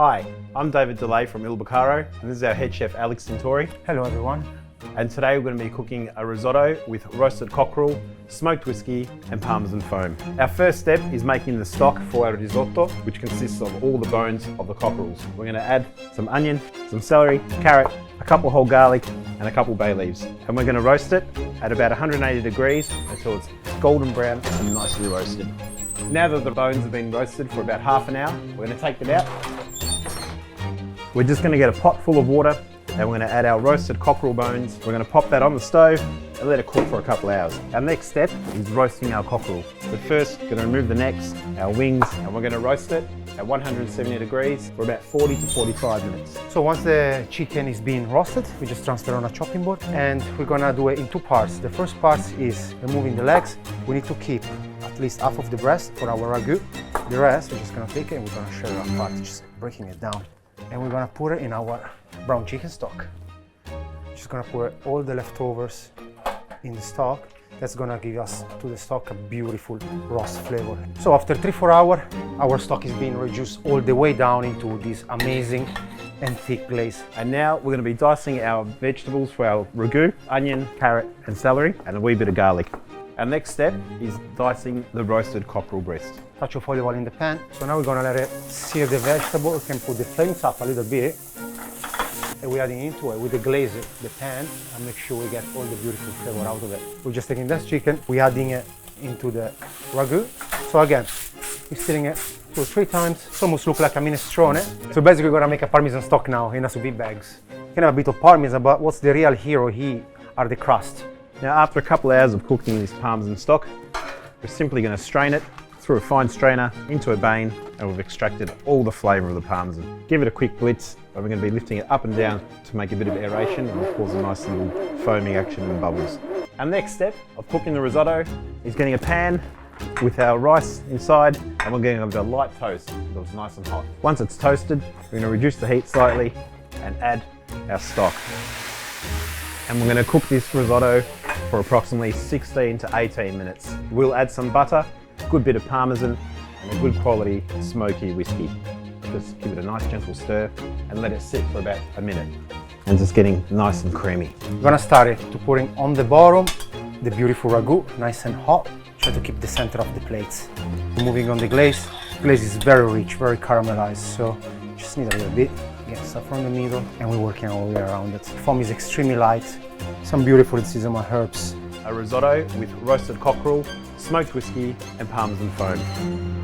Hi, I'm David Dellai from Il Boccaro, and this is our head chef Alex Tintori. Hello everyone. And today we're going to be cooking a risotto with roasted cockerel, smoked whiskey and parmesan foam. Our first step is making the stock for our risotto, which consists of all the bones of the cockerels. We're going to add some onion, some celery, carrot, a couple whole garlic and a couple bay leaves. And we're going to roast it at about 180 degrees until it's golden brown and nicely roasted. Now that the bones have been roasted for about half an hour, we're going to take them out. We're just going to get a pot full of water and we're going to add our roasted cockerel bones. We're going to pop that on the stove and let it cook for a couple of hours. Our next step is roasting our cockerel. But first, we're going to remove the necks, our wings, and we're going to roast it at 170 degrees for about 40 to 45 minutes. So once the chicken is being roasted, we just transfer on a chopping board and we're gonna do it in two parts. The first part is removing the legs. We need to keep at least half of the breast for our ragu. The rest, we're just gonna take it and we're gonna shred it apart, just breaking it down. And we're gonna put it in our brown chicken stock. Just gonna put all the leftovers in the stock. That's gonna give us to the stock a beautiful roast flavor. So after 3-4 hours, our stock is being reduced all the way down into this amazing and thick glaze. And now we're gonna be dicing our vegetables for our ragu, onion, carrot and celery, and a wee bit of garlic. Our next step is dicing the roasted cockerel breast. Touch of olive oil in the pan. So now we're gonna let it sear the vegetable. We can put the flames up a little bit. And we're adding into it with the glaze, the pan, and make sure we get all the beautiful flavor out of it. We're just taking this chicken, we're adding it into the ragu. So again, we're stirring it 2 or 3 times. It almost looks like a minestrone. So basically we're gonna make a parmesan stock now in a sous vide bags. You can have a bit of parmesan, but what's the real hero here are the crust. Now after a couple of hours of cooking this parmesan stock, we're simply gonna strain it through a fine strainer into a bane, and we've extracted all the flavour of the parmesan. Give it a quick blitz, and we're going to be lifting it up and down to make a bit of aeration and cause a nice little foaming action and bubbles. Our next step of cooking the risotto is getting a pan with our rice inside, and we're going to give it a light toast until it's nice and hot. Once it's toasted, we're going to reduce the heat slightly and add our stock. And we're going to cook this risotto for approximately 16 to 18 minutes. We'll add some butter, a good bit of parmesan and a good quality smoky whiskey. Just give it a nice gentle stir and let it sit for about a minute. And it's getting nice and creamy. We're gonna start it to pouring on the bottom the beautiful ragu, nice and hot. Try to keep the center of the plates. Moving on the glaze. The glaze is very rich, very caramelized, so just need a little bit. Get stuff from the middle and we're working all the way around it. The foam is extremely light. Some beautiful seasonal herbs. A risotto with roasted cockerel, smoked whiskey and parmesan foam.